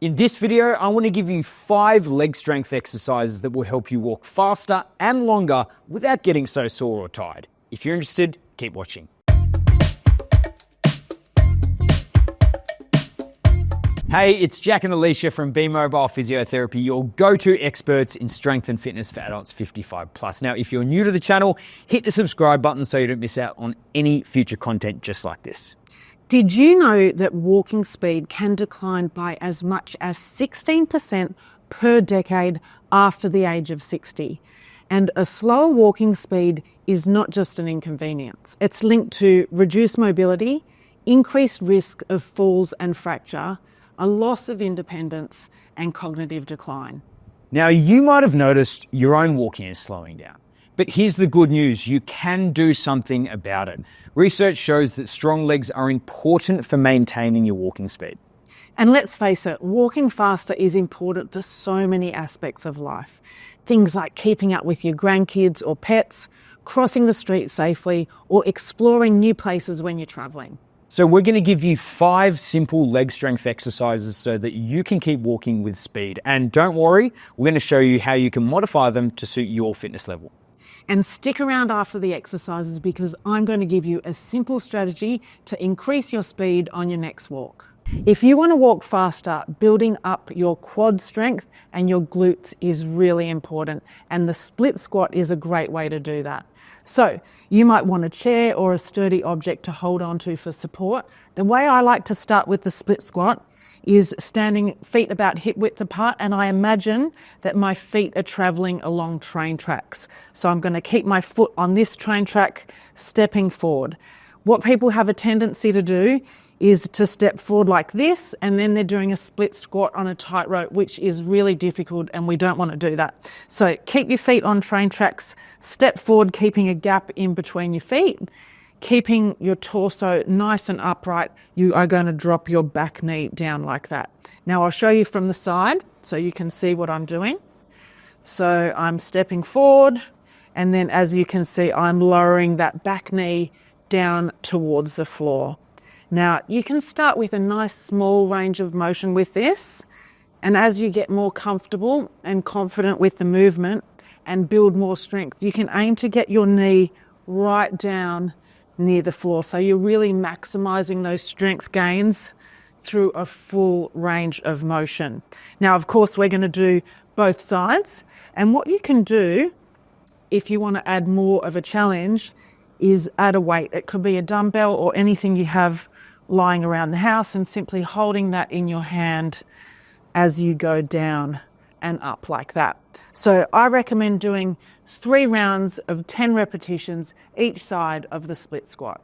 In this video, I want to give you 5 leg strength exercises that will help you walk faster and longer without getting so sore or tired. If you're interested, keep watching. Hey, it's Jack and Alicia from Be Mobile Physiotherapy, your go-to experts in strength and fitness for adults 55 plus. Now, if you're new to the channel, hit the subscribe button so you don't miss out on any future content just like this. Did you know that walking speed can decline by as much as 16% per decade after the age of 60? And a slower walking speed is not just an inconvenience. It's linked to reduced mobility, increased risk of falls and fracture, a loss of independence, and cognitive decline. Now, you might have noticed your own walking is slowing down. But here's the good news, you can do something about it. Research shows that strong legs are important for maintaining your walking speed. And let's face it, walking faster is important for so many aspects of life. Things like keeping up with your grandkids or pets, crossing the street safely, or exploring new places when you're traveling. So we're going to give you 5 simple leg strength exercises so that you can keep walking with speed. And don't worry, we're going to show you how you can modify them to suit your fitness level. And stick around after the exercises because I'm going to give you a simple strategy to increase your speed on your next walk. If you want to walk faster, building up your quad strength and your glutes is really important, and the split squat is a great way to do that. So you might want a chair or a sturdy object to hold onto for support. The way I like to start with the split squat is standing feet about hip width apart, and I imagine that my feet are traveling along train tracks. So I'm going to keep my foot on this train track, stepping forward. What people have a tendency to do is to step forward like this, and then they're doing a split squat on a tightrope, which is really difficult, and we don't want to do that. So keep your feet on train tracks, step forward, keeping a gap in between your feet, keeping your torso nice and upright. You are going to drop your back knee down like that. Now I'll show you from the side so you can see what I'm doing. So I'm stepping forward, and then as you can see, I'm lowering that back knee down towards the floor. Now, you can start with a nice small range of motion with this, and as you get more comfortable and confident with the movement and build more strength, you can aim to get your knee right down near the floor. So you're really maximizing those strength gains through a full range of motion. Now, of course, we're going to do both sides, and what you can do if you want to add more of a challenge is add a weight. It could be a dumbbell or anything you have lying around the house, and simply holding that in your hand as you go down and up like that. So I recommend doing 3 rounds of 10 repetitions each side of the split squat.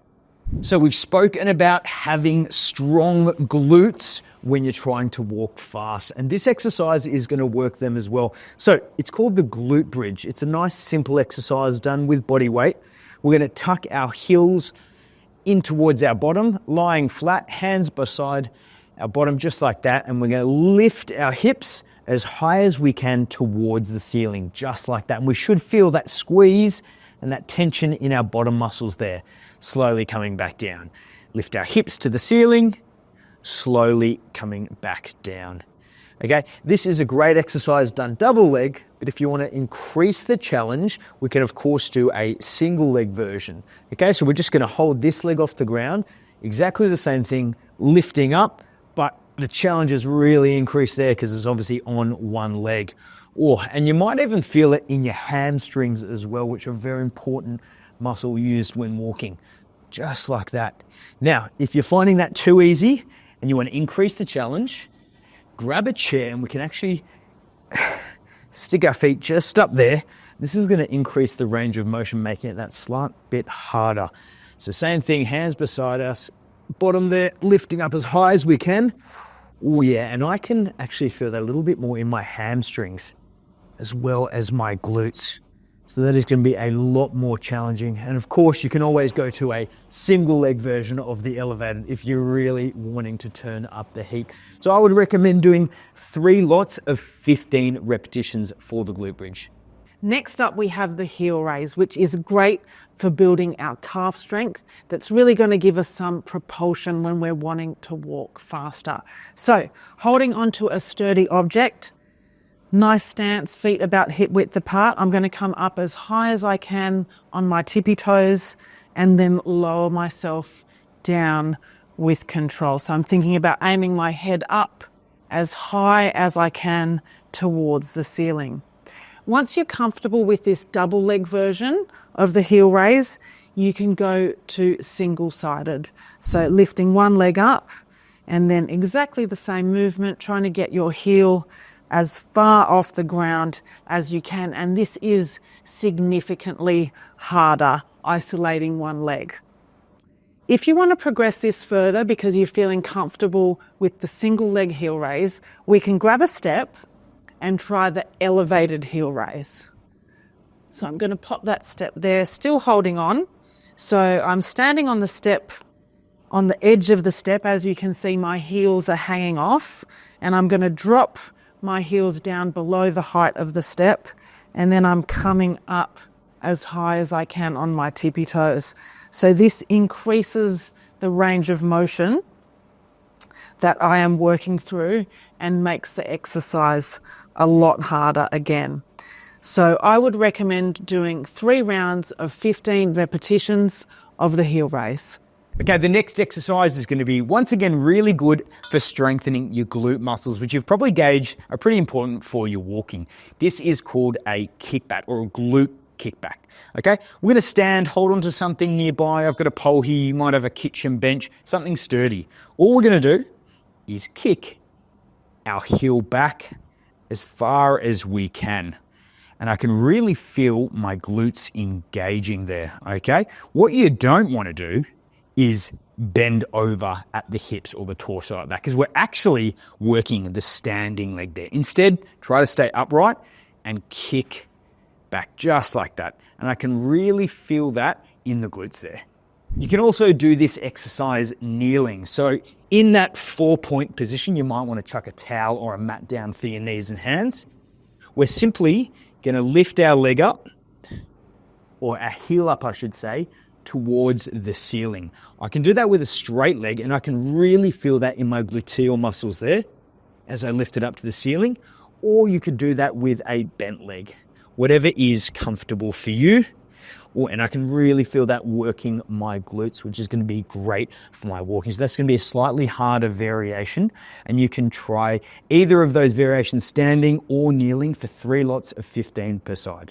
So we've spoken about having strong glutes when you're trying to walk fast, and this exercise is going to work them as well. So it's called the glute bridge. It's a nice simple exercise done with body weight. We're going to tuck our heels in towards our bottom, lying flat, hands beside our bottom just like that, and we're going to lift our hips as high as we can towards the ceiling, just like that. And we should feel that squeeze and that tension in our bottom muscles there, slowly coming back down. Lift our hips to the ceiling, slowly coming back down. Okay, this is a great exercise done double leg, but if you want to increase the challenge, we can of course do a single leg version. Okay, so we're just going to hold this leg off the ground, exactly the same thing, lifting up, but the challenge is really increased there because it's obviously on one leg. And you might even feel it in your hamstrings as well, which are a very important muscle used when walking, just like that. Now, if you're finding that too easy and you want to increase the challenge, grab a chair and we can actually stick our feet just up there. This is going to increase the range of motion, making it that slight bit harder. So same thing, hands beside us, bottom there, lifting up as high as we can. Oh yeah, and I can actually feel that a little bit more in my hamstrings as well as my glutes. So that is going to be a lot more challenging. And of course, you can always go to a single leg version of the elevated if you're really wanting to turn up the heat. So I would recommend doing 3 lots of 15 repetitions for the glute bridge. Next up, we have the heel raise, which is great for building our calf strength. That's really going to give us some propulsion when we're wanting to walk faster. So holding onto a sturdy object, nice stance, feet about hip width apart. I'm going to come up as high as I can on my tippy toes and then lower myself down with control. So I'm thinking about aiming my head up as high as I can towards the ceiling. Once you're comfortable with this double leg version of the heel raise, you can go to single-sided. So lifting one leg up and then exactly the same movement, trying to get your heel as far off the ground as you can. And this is significantly harder, isolating one leg. If you want to progress this further because you're feeling comfortable with the single leg heel raise, we can grab a step and try the elevated heel raise. So I'm going to pop that step there, still holding on. So I'm standing on the step, on the edge of the step. As you can see, my heels are hanging off, and I'm going to drop my heels down below the height of the step, and then I'm coming up as high as I can on my tippy toes. So this increases the range of motion that I am working through and makes the exercise a lot harder again. So I would recommend doing 3 rounds of 15 repetitions of the heel raise. Okay, the next exercise is going to be, once again, really good for strengthening your glute muscles, which you've probably gauged are pretty important for your walking. This is called a kickback or a glute kickback. Okay, we're going to stand, hold on to something nearby. I've got a pole here. You might have a kitchen bench, something sturdy. All we're going to do is kick our heel back as far as we can. And I can really feel my glutes engaging there, okay? What you don't want to do is bend over at the hips or the torso like that, because we're actually working the standing leg there. Instead, try to stay upright and kick back just like that. And I can really feel that in the glutes there. You can also do this exercise kneeling. So in that 4-point position, you might want to chuck a towel or a mat down for your knees and hands. We're simply going to lift our leg up, or our heel up, I should say, towards the ceiling. I can do that with a straight leg, and I can really feel that in my gluteal muscles there as I lift it up to the ceiling. Or you could do that with a bent leg, whatever is comfortable for you. And I can really feel that working my glutes, which is going to be great for my walking. So that's going to be a slightly harder variation. And you can try either of those variations, standing or kneeling, for 3 lots of 15 per side.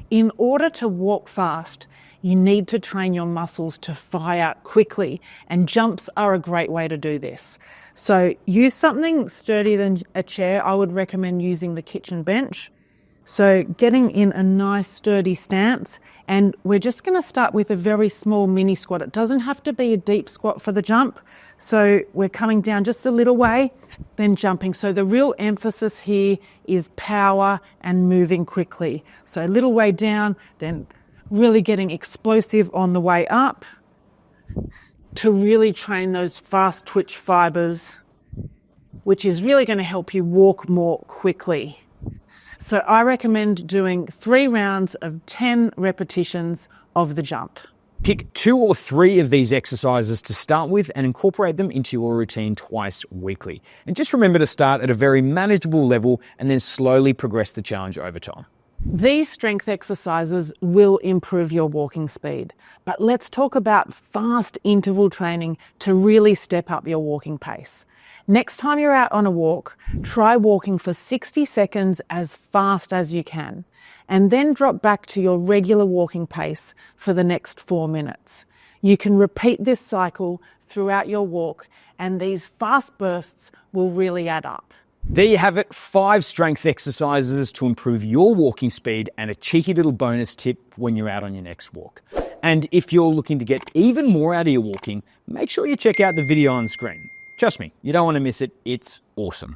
In order to walk fast, you need to train your muscles to fire quickly, and jumps are a great way to do this. So use something sturdier than a chair. I would recommend using the kitchen bench. So getting in a nice sturdy stance, and we're just going to start with a very small mini squat. It doesn't have to be a deep squat for the jump. So we're coming down just a little way, then jumping. So the real emphasis here is power and moving quickly. So a little way down, then really getting explosive on the way up to really train those fast twitch fibers, which is really going to help you walk more quickly. So I recommend doing 3 rounds of 10 repetitions of the jump. Pick 2 or 3 of these exercises to start with and incorporate them into your routine twice weekly. And just remember to start at a very manageable level and then slowly progress the challenge over time. These strength exercises will improve your walking speed, but let's talk about fast interval training to really step up your walking pace. Next time you're out on a walk, try walking for 60 seconds as fast as you can, and then drop back to your regular walking pace for the next 4 minutes. You can repeat this cycle throughout your walk, and these fast bursts will really add up. There you have it, 5 strength exercises to improve your walking speed, and a cheeky little bonus tip when you're out on your next walk. And if you're looking to get even more out of your walking, make sure you check out the video on screen. Trust me, you don't want to miss it. It's awesome.